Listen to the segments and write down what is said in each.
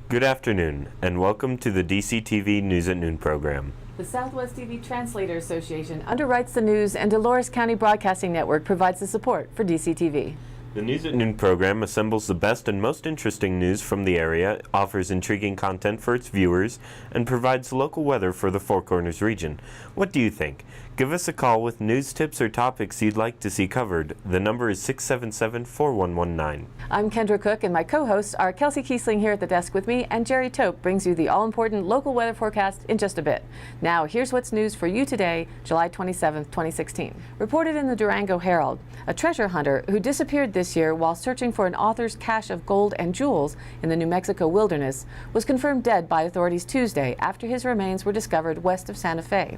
Good afternoon, and welcome to the DCTV News at Noon program. The Southwest TV Translator Association underwrites the news, and Dolores County Broadcasting Network provides the support for DCTV. The News at Noon program assembles the best and most interesting news from the area, offers intriguing content for its viewers, and provides local weather for the Four Corners region. What do you think? Give us a call with news tips or topics you'd like to see covered. The number is 677-4119. I'm Kendra Cook, and my co-hosts are Kelsey Kiesling here at the desk with me, and Jerry Tope brings you the all-important local weather forecast in just a bit. Now, here's what's news for you today, July 27, 2016. Reported in the Durango Herald, a treasure hunter who disappeared this year while searching for an author's cache of gold and jewels in the New Mexico wilderness was confirmed dead by authorities Tuesday after his remains were discovered west of Santa Fe.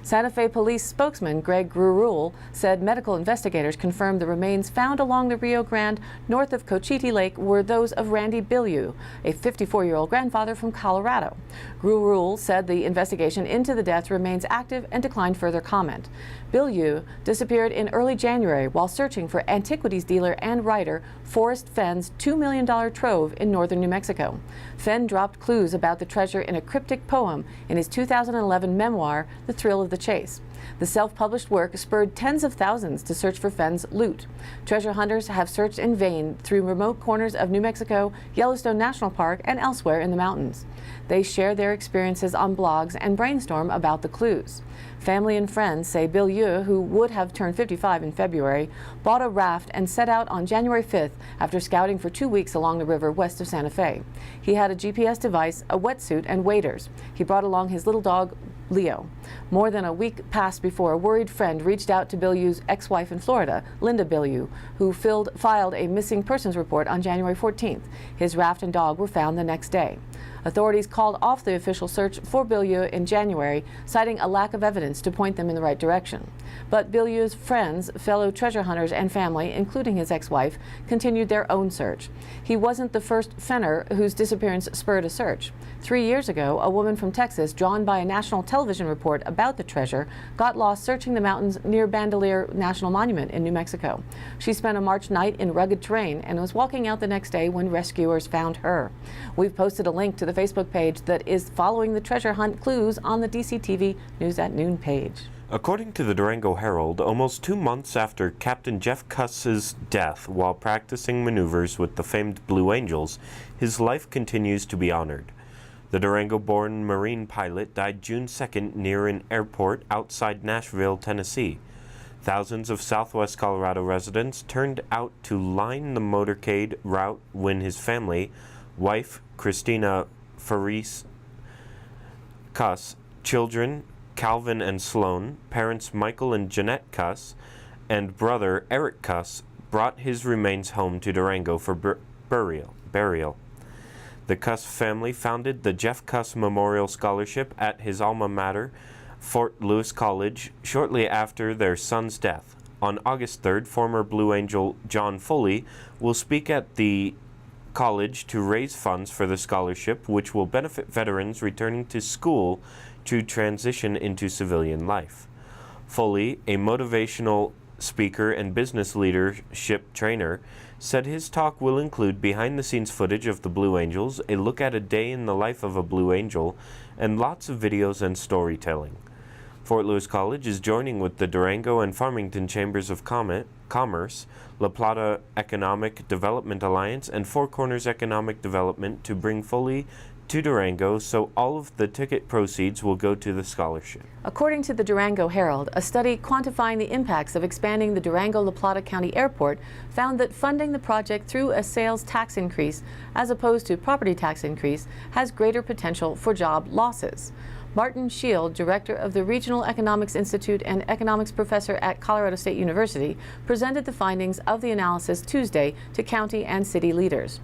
Santa Fe police spokesman Greg Grurul said medical investigators confirmed the remains found along the Rio Grande north of Cochiti Lake were those of Randy Bilyeu, a 54-year-old grandfather from Colorado. Grurul said the investigation into the death remains active and declined further comment. Bilyeu disappeared in early January while searching for antiquities dealer and writer Forrest Fenn's $2 million trove in northern New Mexico. Fenn dropped clues about the treasure in a cryptic poem in his 2011 memoir, The Thrill of the Chase. The self-published work spurred tens of thousands to search for Fenn's loot. Treasure hunters have searched in vain through remote corners of New Mexico, Yellowstone National Park, and elsewhere in the mountains. They share their experiences on blogs and brainstorm about the clues. Family and friends say Bilyeu, who would have turned 55 in February, bought a raft and set out on January 5th after scouting for 2 weeks along the river west of Santa Fe. He had a GPS device, a wetsuit, and waders. He brought along his little dog, Leo. More than a week passed before a worried friend reached out to Bilyeu's ex-wife in Florida, Linda Bilyeu, who filed a missing persons report on January 14th. His raft and dog were found the next day. Authorities called off the official search for Bilyeu in January, citing a lack of evidence to point them in the right direction. But Bilyeu's friends, fellow treasure hunters, and family, including his ex-wife, continued their own search. He wasn't the first Fenner whose disappearance spurred a search. 3 years ago, a woman from Texas, drawn by a national television report about the treasure, got lost searching the mountains near Bandelier National Monument in New Mexico. She spent a March night in rugged terrain and was walking out the next day when rescuers found her. We've posted a link to the Facebook page that is following the treasure hunt clues on the DCTV News at Noon page. According to the Durango Herald, almost 2 months after Captain Jeff Cuss's death while practicing maneuvers with the famed Blue Angels, his life continues to be honored. The Durango-born Marine pilot died June 2nd near an airport outside Nashville, Tennessee. Thousands of Southwest Colorado residents turned out to line the motorcade route when his family, wife Christina Faris Cuss, children Calvin and Sloan, parents Michael and Jeanette Cuss, and brother Eric Cuss brought his remains home to Durango for burial. The Cuss family founded the Jeff Cuss Memorial Scholarship at his alma mater, Fort Lewis College, shortly after their son's death. On August 3rd, former Blue Angel John Foley will speak at the college to raise funds for the scholarship, which will benefit veterans returning to school to transition into civilian life. Foley, a motivational speaker and business leadership trainer, said his talk will include behind-the-scenes footage of the Blue Angels, a look at a day in the life of a Blue Angel, and lots of videos and storytelling. Fort Lewis College is joining with the Durango and Farmington Chambers of Commerce, La Plata Economic Development Alliance, and Four Corners Economic Development to bring Foley to Durango, so all of the ticket proceeds will go to the scholarship. According to the Durango Herald, a study quantifying the impacts of expanding the Durango-La Plata County Airport found that funding the project through a sales tax increase as opposed to property tax increase has greater potential for job losses. Martin Shield, director of the Regional Economics Institute and economics professor at Colorado State University, presented the findings of the analysis Tuesday to county and city leaders.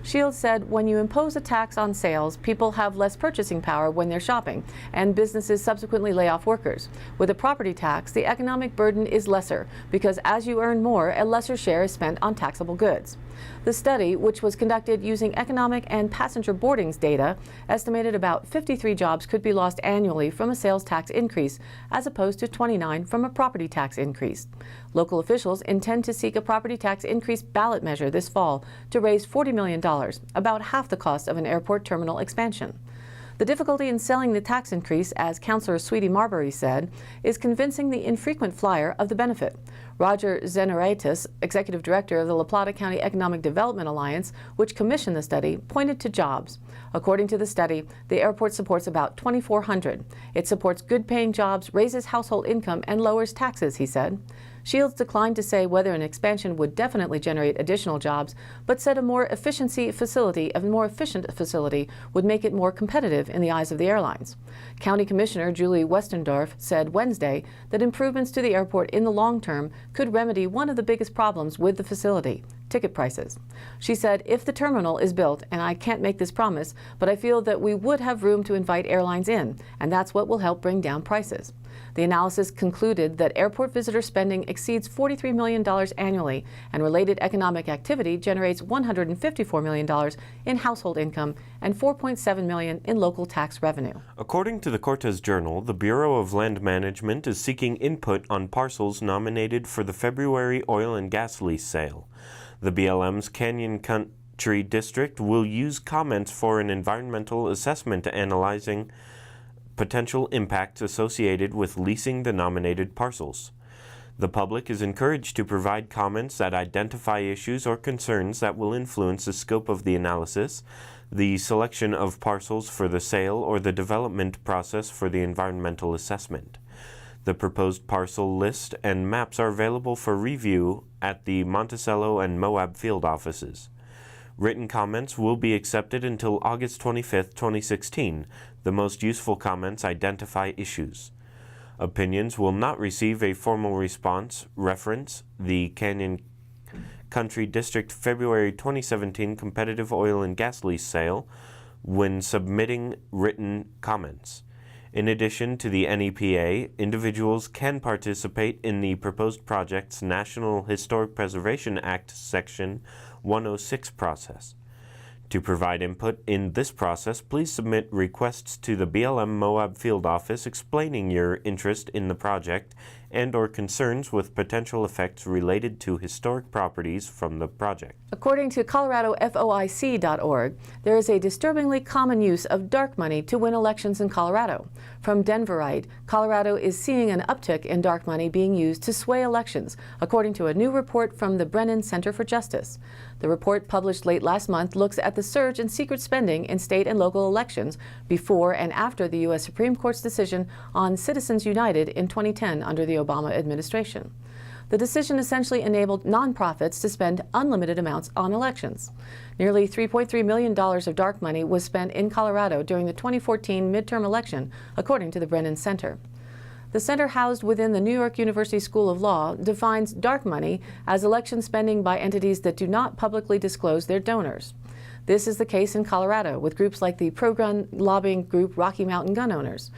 Shields said when you impose a tax on sales, people have less purchasing power when they're shopping, and businesses subsequently lay off workers. With a property tax, the economic burden is lesser because as you earn more, a lesser share is spent on taxable goods. The study, which was conducted using economic and passenger boardings data, estimated about 53 jobs could be lost annually from a sales tax increase, as opposed to 29 from a property tax increase. Local officials intend to seek a property tax increase ballot measure this fall to raise $40 million about half the cost of an airport terminal expansion. The difficulty in selling the tax increase, as Councillor Sweetie Marbury said, is convincing the infrequent flyer of the benefit. Roger Zenaraitis, executive director of the La Plata County Economic Development Alliance, which commissioned the study, pointed to jobs. According to the study, the airport supports about 2,400. It supports good-paying jobs, raises household income, and lowers taxes, he said. Shields declined to say whether an expansion would definitely generate additional jobs, but said a more efficient facility would make it more competitive in the eyes of the airlines. County Commissioner Julie Westendorf said Wednesday that improvements to the airport in the long term could remedy one of the biggest problems with the facility: ticket prices. She said, if the terminal is built, and I can't make this promise, but I feel that we would have room to invite airlines in, and that's what will help bring down prices. The analysis concluded that airport visitor spending exceeds $43 million annually, and related economic activity generates $154 million in household income and $4.7 million in local tax revenue. According to the Cortez Journal, the Bureau of Land Management is seeking input on parcels nominated for the February oil and gas lease sale. The BLM's Canyon Country District will use comments for an environmental assessment analyzing potential impacts associated with leasing the nominated parcels. The public is encouraged to provide comments that identify issues or concerns that will influence the scope of the analysis, the selection of parcels for the sale, or the development process for the environmental assessment. The proposed parcel list and maps are available for review at the Monticello and Moab field offices. Written comments will be accepted until August 25, 2016. The most useful comments identify issues. Opinions will not receive a formal response. Reference the Canyon Country District February 2017 competitive oil and gas lease sale when submitting written comments. In addition to the NEPA, individuals can participate in the proposed project's National Historic Preservation Act Section 106 process. To provide input in this process, please submit requests to the BLM Moab Field Office explaining your interest in the project and/or concerns with potential effects related to historic properties from the project. According to ColoradoFOIC.org, there is a disturbingly common use of dark money to win elections in Colorado. From Denverite, Colorado is seeing an uptick in dark money being used to sway elections, according to a new report from the Brennan Center for Justice. The report, published late last month, looks at the surge in secret spending in state and local elections before and after the U.S. Supreme Court's decision on Citizens United in 2010 under the Obama administration. The decision essentially enabled nonprofits to spend unlimited amounts on elections. Nearly $3.3 million of dark money was spent in Colorado during the 2014 midterm election, according to the Brennan Center. The center, housed within the New York University School of Law, defines dark money as election spending by entities that do not publicly disclose their donors. This is the case in Colorado with groups like the pro-gun lobbying group Rocky Mountain Gun Owners.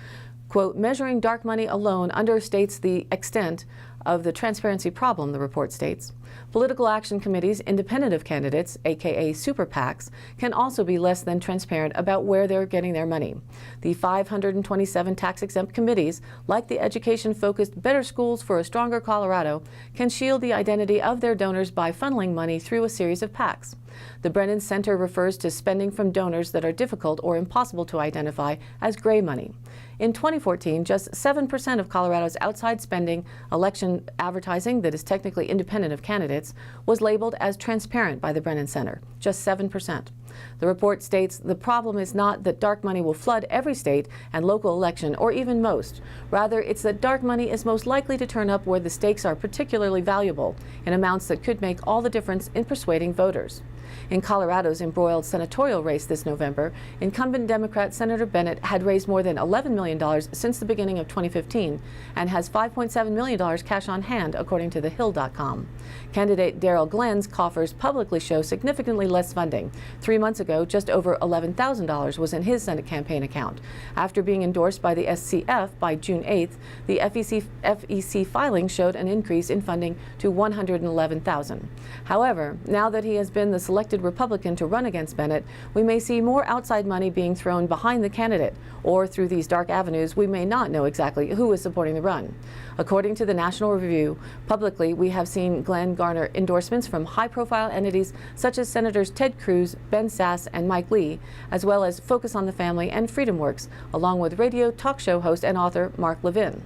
Quote, measuring dark money alone understates the extent of the transparency problem, the report states. Political action committees independent of candidates, aka super PACs, can also be less than transparent about where they're getting their money. The 527 tax-exempt committees, like the education-focused Better Schools for a Stronger Colorado, can shield the identity of their donors by funneling money through a series of PACs. The Brennan Center refers to spending from donors that are difficult or impossible to identify as gray money. In 2014, just 7% of Colorado's outside spending, election advertising that is technically independent of candidates, was labeled as transparent by the Brennan Center, just 7%. The report states the problem is not that dark money will flood every state and local election, or even most. Rather, it's that dark money is most likely to turn up where the stakes are particularly valuable, in amounts that could make all the difference in persuading voters. In Colorado's embroiled senatorial race this November, incumbent Democrat Senator Bennett had raised more than $11 million since the beginning of 2015 and has $5.7 million cash on hand, according to TheHill.com. Candidate Darrell Glenn's coffers publicly show significantly less funding. 3 months ago, just over $11,000 was in his Senate campaign account. After being endorsed by the SCF by June 8th, the FEC filing showed an increase in funding to $111,000. However, now that he has been the selected Republican to run against Bennett, we may see more outside money being thrown behind the candidate, or through these dark avenues, we may not know exactly who is supporting the run. According to the National Review, publicly we have seen Glenn garner endorsements from high-profile entities such as Senators Ted Cruz, Ben Ken Sass and Mike Lee, as well as Focus on the Family and Freedom Works, along with radio talk show host and author Mark Levin.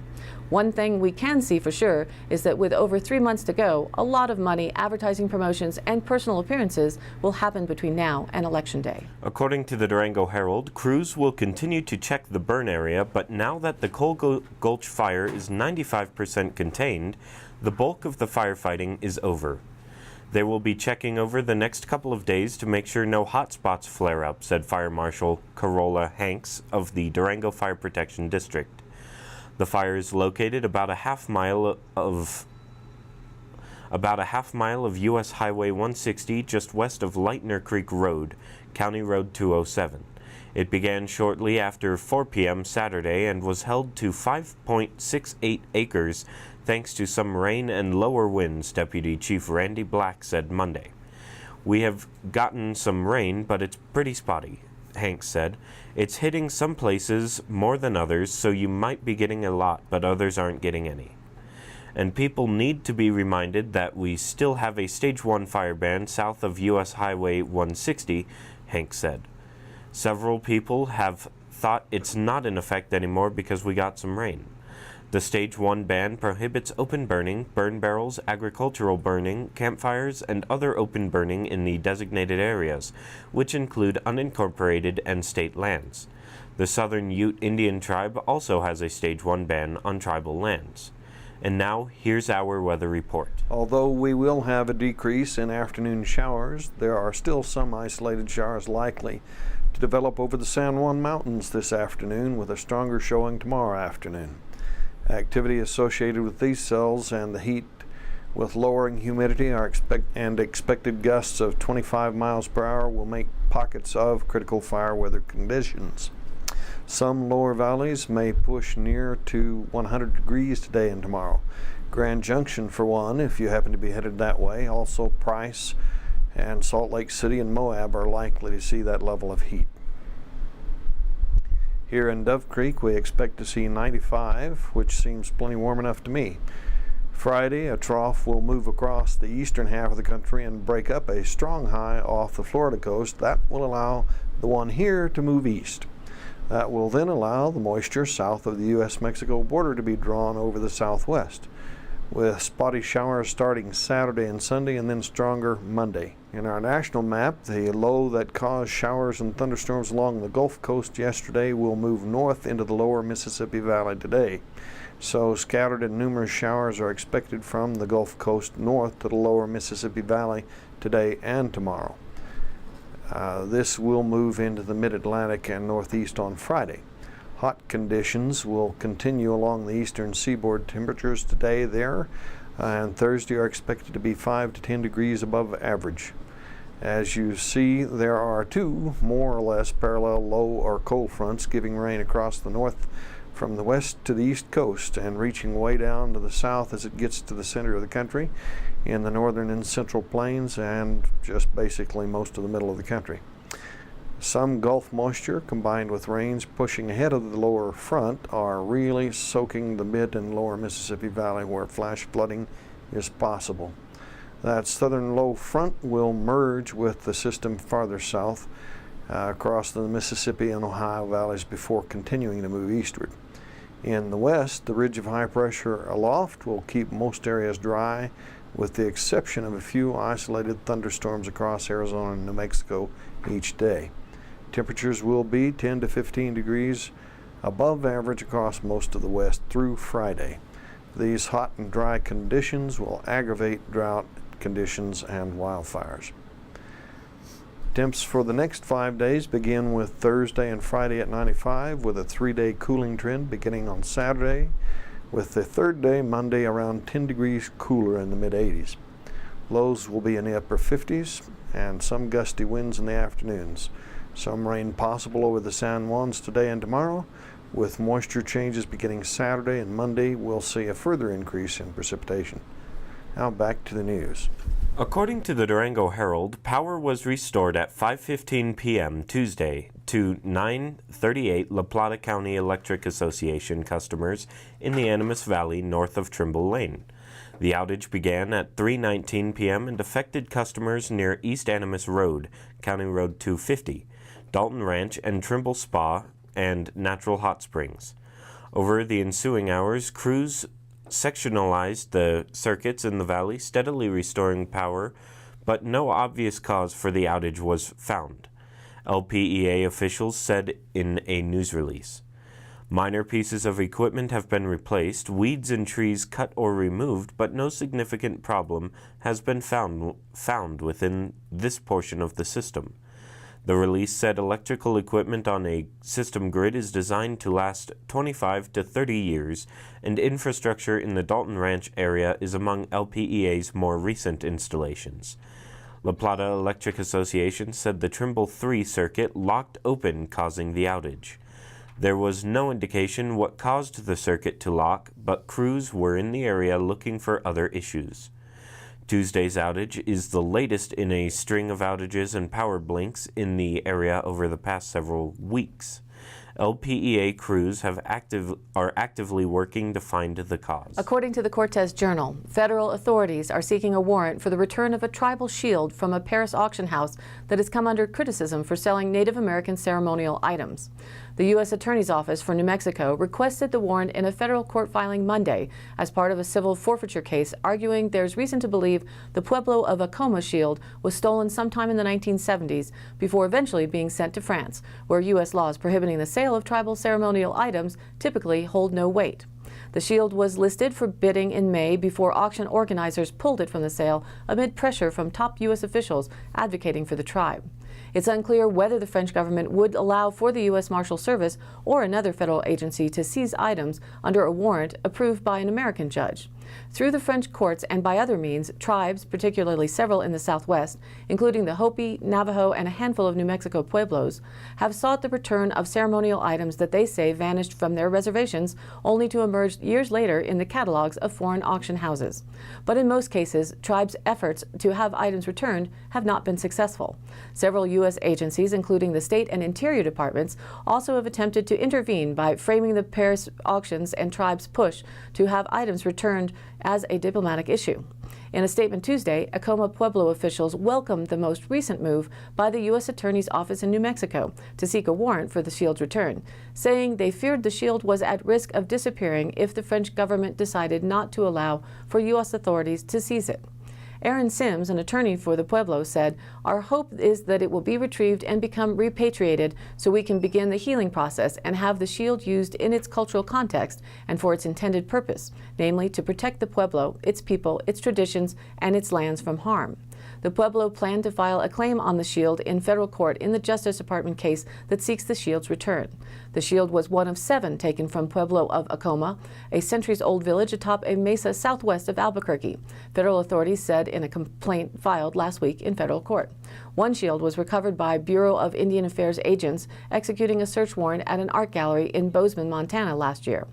One thing we can see for sure is that with over 3 months to go, a lot of money, advertising promotions, and personal appearances will happen between now and Election Day. According to the Durango Herald, crews will continue to check the burn area, but now that the Gulch fire is 95% contained, the bulk of the firefighting is over. They will be checking over the next couple of days to make sure no hot spots flare up, said Fire Marshal Carola Hanks of the Durango Fire Protection District. The fire is located about a half mile of U.S. Highway 160 just west of Lightner Creek Road, County Road 207. It began shortly after 4 p.m. Saturday and was held to 5.68 acres thanks to some rain and lower winds, Deputy Chief Randy Black said Monday. "We have gotten some rain, but it's pretty spotty," Hanks said. "It's hitting some places more than others, so you might be getting a lot, but others aren't getting any. And people need to be reminded that we still have a Stage 1 fire ban south of U.S. Highway 160, Hanks said. Several people have thought it's not in effect anymore because we got some rain. The Stage 1 ban prohibits open burning, burn barrels, agricultural burning, campfires, and other open burning in the designated areas, which include unincorporated and state lands. The Southern Ute Indian Tribe also has a Stage 1 ban on tribal lands." And now, here's our weather report. Although we will have a decrease in afternoon showers, there are still some isolated showers likely to develop over the San Juan Mountains this afternoon, with a stronger showing tomorrow afternoon. Activity associated with these cells and the heat with lowering humidity and expected gusts of 25 miles per hour will make pockets of critical fire weather conditions. Some lower valleys may push near to 100 degrees today and tomorrow. Grand Junction, for one, if you happen to be headed that way. Also, Price and Salt Lake City and Moab are likely to see that level of heat. Here in Dove Creek, we expect to see 95, which seems plenty warm enough to me. Friday, a trough will move across the eastern half of the country and break up a strong high off the Florida coast. That will allow the one here to move east. That will then allow the moisture south of the U.S.-Mexico border to be drawn over the southwest, with spotty showers starting Saturday and Sunday and then stronger Monday. In our national map, the low that caused showers and thunderstorms along the Gulf Coast yesterday will move north into the lower Mississippi Valley today. So scattered and numerous showers are expected from the Gulf Coast north to the lower Mississippi Valley today and tomorrow. This will move into the mid-Atlantic and northeast on Friday. Hot conditions will continue along the eastern seaboard. Temperatures today there and Thursday are expected to be 5 to 10 degrees above average. As you see, there are two more or less parallel low or cold fronts giving rain across the north from the west to the east coast and reaching way down to the south as it gets to the center of the country in the northern and central plains and just basically most of the middle of the country. Some Gulf moisture combined with rains pushing ahead of the lower front are really soaking the mid and lower Mississippi Valley where flash flooding is possible. That southern low front will merge with the system farther south across the Mississippi and Ohio valleys before continuing to move eastward. In the west, the ridge of high pressure aloft will keep most areas dry, with the exception of a few isolated thunderstorms across Arizona and New Mexico each day. Temperatures will be 10 to 15 degrees above average across most of the west through Friday. These hot and dry conditions will aggravate drought conditions and wildfires. Temps for the next 5 days begin with Thursday and Friday at 95, with a 3-day cooling trend beginning on Saturday, with the third day, Monday, around 10 degrees cooler in the mid-80s. Lows will be in the upper 50s and some gusty winds in the afternoons. Some rain possible over the San Juans today and tomorrow. With moisture changes beginning Saturday and Monday, we'll see a further increase in precipitation. Now back to the news. According to the Durango Herald, power was restored at 5:15 p.m. Tuesday to 938 La Plata County Electric Association customers in the Animas Valley north of Trimble Lane. The outage began at 3:19 p.m. and affected customers near East Animas Road, County Road 250, Dalton Ranch, and Trimble Spa and Natural Hot Springs. Over the ensuing hours, crews sectionalized the circuits in the valley, steadily restoring power, but no obvious cause for the outage was found, LPEA officials said in a news release. Minor pieces of equipment have been replaced, weeds and trees cut or removed, but no significant problem has been found within this portion of the system. The release said electrical equipment on a system grid is designed to last 25 to 30 years, and infrastructure in the Dalton Ranch area is among LPEA's more recent installations. La Plata Electric Association said the Trimble 3 circuit locked open, causing the outage. There was no indication what caused the circuit to lock, but crews were in the area looking for other issues. Tuesday's outage is the latest in a string of outages and power blinks in the area over the past several weeks. LPEA crews are actively working to find the cause. According to the Cortez Journal, federal authorities are seeking a warrant for the return of a tribal shield from a Paris auction house that has come under criticism for selling Native American ceremonial items. The U.S. Attorney's Office for New Mexico requested the warrant in a federal court filing Monday as part of a civil forfeiture case, arguing there's reason to believe the Pueblo of Acoma shield was stolen sometime in the 1970s before eventually being sent to France, where U.S. laws prohibiting the sale of tribal ceremonial items typically hold no weight. The shield was listed for bidding in May before auction organizers pulled it from the sale amid pressure from top U.S. officials advocating for the tribe. It's unclear whether the French government would allow for the U.S. Marshal Service or another federal agency to seize items under a warrant approved by an American judge. Through the French courts and by other means, tribes, particularly several in the Southwest, including the Hopi, Navajo, and a handful of New Mexico pueblos, have sought the return of ceremonial items that they say vanished from their reservations only to emerge years later in the catalogs of foreign auction houses. But in most cases, tribes' efforts to have items returned have not been successful. Several U.S. agencies, including the State and Interior Departments, also have attempted to intervene by framing the Paris auctions and tribes' push to have items returned as a diplomatic issue. In a statement Tuesday, Acoma Pueblo officials welcomed the most recent move by the U.S. Attorney's Office in New Mexico to seek a warrant for the shield's return, saying they feared the shield was at risk of disappearing if the French government decided not to allow for U.S. authorities to seize it. Aaron Sims, an attorney for the Pueblo, said, "Our hope is that it will be retrieved and become repatriated so we can begin the healing process and have the shield used in its cultural context and for its intended purpose, namely to protect the Pueblo, its people, its traditions, and its lands from harm." The Pueblo planned to file a claim on the shield in federal court in the Justice Department case that seeks the shield's return. The shield was one of 7 taken from Pueblo of Acoma, a centuries-old village atop a mesa southwest of Albuquerque, federal authorities said in a complaint filed last week in federal court. One shield was recovered by Bureau of Indian Affairs agents executing a search warrant at an art gallery in Bozeman, Montana last year.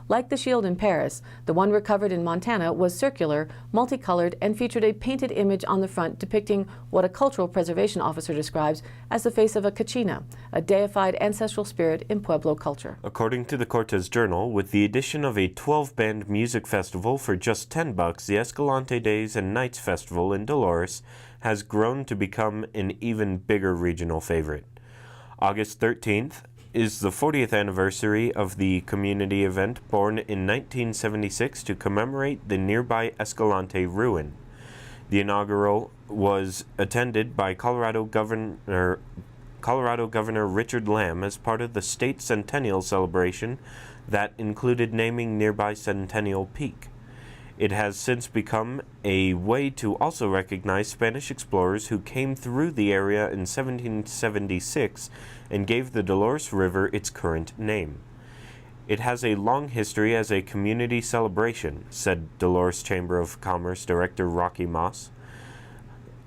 Like the shield in Paris, the one recovered in Montana was circular, multicolored, and featured a painted image on the front depicting what a cultural preservation officer describes as the face of a kachina, a deified ancestral spirit in Pueblo culture. According to the Cortez Journal, with the addition of a 12-band music festival for just $10, the Escalante Days and Nights Festival in Dolores has grown to become an even bigger regional favorite. August 13th is the 40th anniversary of the community event born in 1976 to commemorate the nearby Escalante ruin. The inaugural was attended by Colorado Governor Richard Lamb as part of the state centennial celebration that included naming nearby Centennial Peak. It has since become a way to also recognize Spanish explorers who came through the area in 1776 and gave the Dolores River its current name. It has a long history as a community celebration, said Dolores Chamber of Commerce Director Rocky Moss.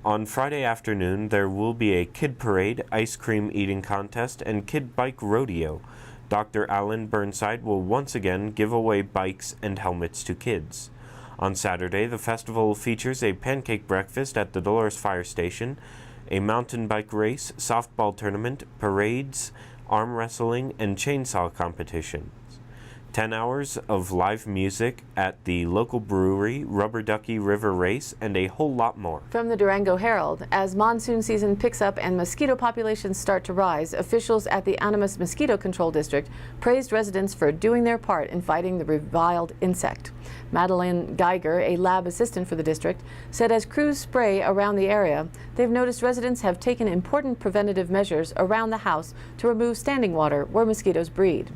On Friday afternoon, there will be a kid parade, ice cream eating contest, and kid bike rodeo. Dr. Alan Burnside will once again give away bikes and helmets to kids. On Saturday, the festival features a pancake breakfast at the Dolores Fire Station, a mountain bike race, softball tournament, parades, arm wrestling, and chainsaw competitions. 10 hours of live music at the local brewery, Rubber Ducky River Race, and a whole lot more. From the Durango Herald, as monsoon season picks up and mosquito populations start to rise, officials at the Animas Mosquito Control District praised residents for doing their part in fighting the reviled insect. Madeline Geiger, a lab assistant for the district, said as crews spray around the area, they've noticed residents have taken important preventative measures around the house to remove standing water where mosquitoes breed.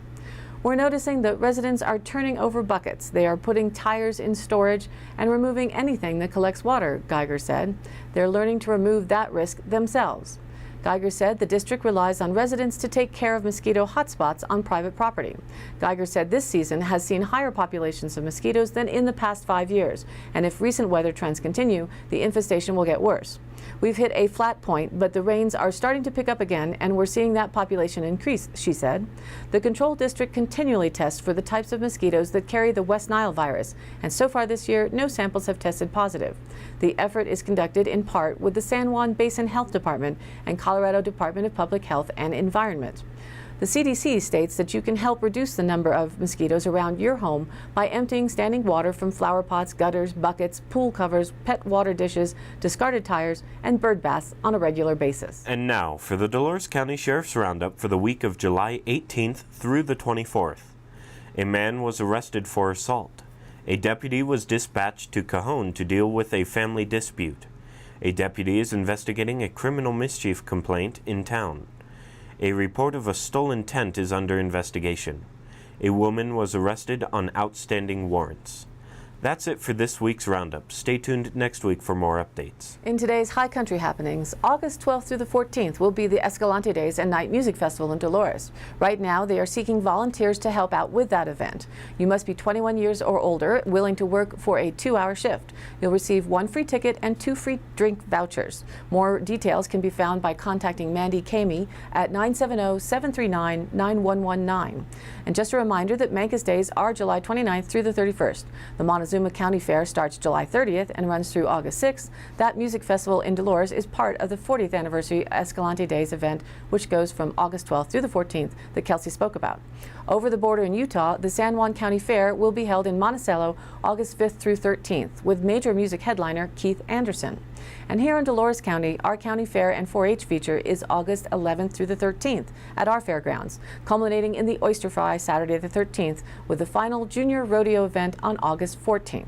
We're noticing that residents are turning over buckets. They are putting tires in storage and removing anything that collects water, Geiger said. They're learning to remove that risk themselves. Geiger said the district relies on residents to take care of mosquito hotspots on private property. Geiger said this season has seen higher populations of mosquitoes than in the past 5 years, and if recent weather trends continue, the infestation will get worse. We've hit a flat point, but the rains are starting to pick up again, and we're seeing that population increase, she said. The control district continually tests for the types of mosquitoes that carry the West Nile virus, and so far this year, no samples have tested positive. The effort is conducted in part with the San Juan Basin Health Department and Colorado Department of Public Health and Environment. The CDC states that you can help reduce the number of mosquitoes around your home by emptying standing water from flower pots, gutters, buckets, pool covers, pet water dishes, discarded tires, and bird baths on a regular basis. And now for the Dolores County Sheriff's Roundup for the week of July 18th through the 24th. A man was arrested for assault. A deputy was dispatched to Cajon to deal with a family dispute. A deputy is investigating a criminal mischief complaint in town. A report of a stolen tent is under investigation. A woman was arrested on outstanding warrants. That's it for this week's Roundup. Stay tuned next week for more updates. In today's High Country happenings, August 12th through the 14th will be the Escalante Days and Night Music Festival in Dolores. Right now, they are seeking volunteers to help out with that event. You must be 21 years or older, willing to work for a 2-hour shift. You'll receive 1 free ticket and 2 free drink vouchers. More details can be found by contacting Mandy Kamey at 970-739-9119. And just a reminder that Mancos Days are July 29th through the 31st. The Montezuma County Fair starts July 30th and runs through August 6th. That music festival in Dolores is part of the 40th anniversary Escalante Days event, which goes from August 12th through the 14th that Kelsey spoke about. Over the border in Utah, the San Juan County Fair will be held in Monticello August 5th through 13th with major music headliner Keith Anderson. And here in Dolores County, our county fair and 4-H feature is August 11th through the 13th at our fairgrounds, culminating in the Oyster Fry Saturday the 13th with the final junior rodeo event on August 14th.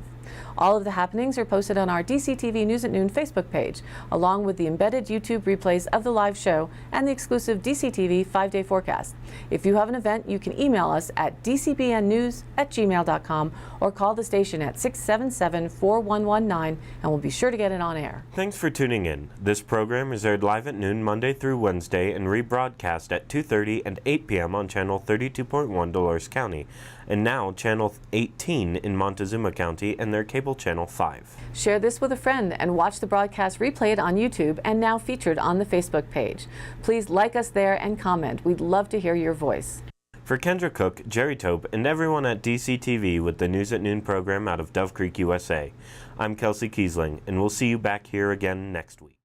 All of the happenings are posted on our DCTV News at Noon Facebook page, along with the embedded YouTube replays of the live show and the exclusive DCTV 5-day forecast. If you have an event, you can email us at dcbnnews@gmail.com or call the station at 677-4119 and we'll be sure to get it on air. Thanks for tuning in. This program is aired live at noon Monday through Wednesday and rebroadcast at 2:30 and 8 p.m. on Channel 32.1 Dolores County, and now Channel 18 in Montezuma County and their cable Channel 5. Share this with a friend and watch the broadcast replayed on YouTube and now featured on the Facebook page. Please like us there and comment. We'd love to hear your voice. For Kendra Cook, Jerry Tope, and everyone at DCTV with the News at Noon program out of Dove Creek, USA, I'm Kelsey Kiesling, and we'll see you back here again next week.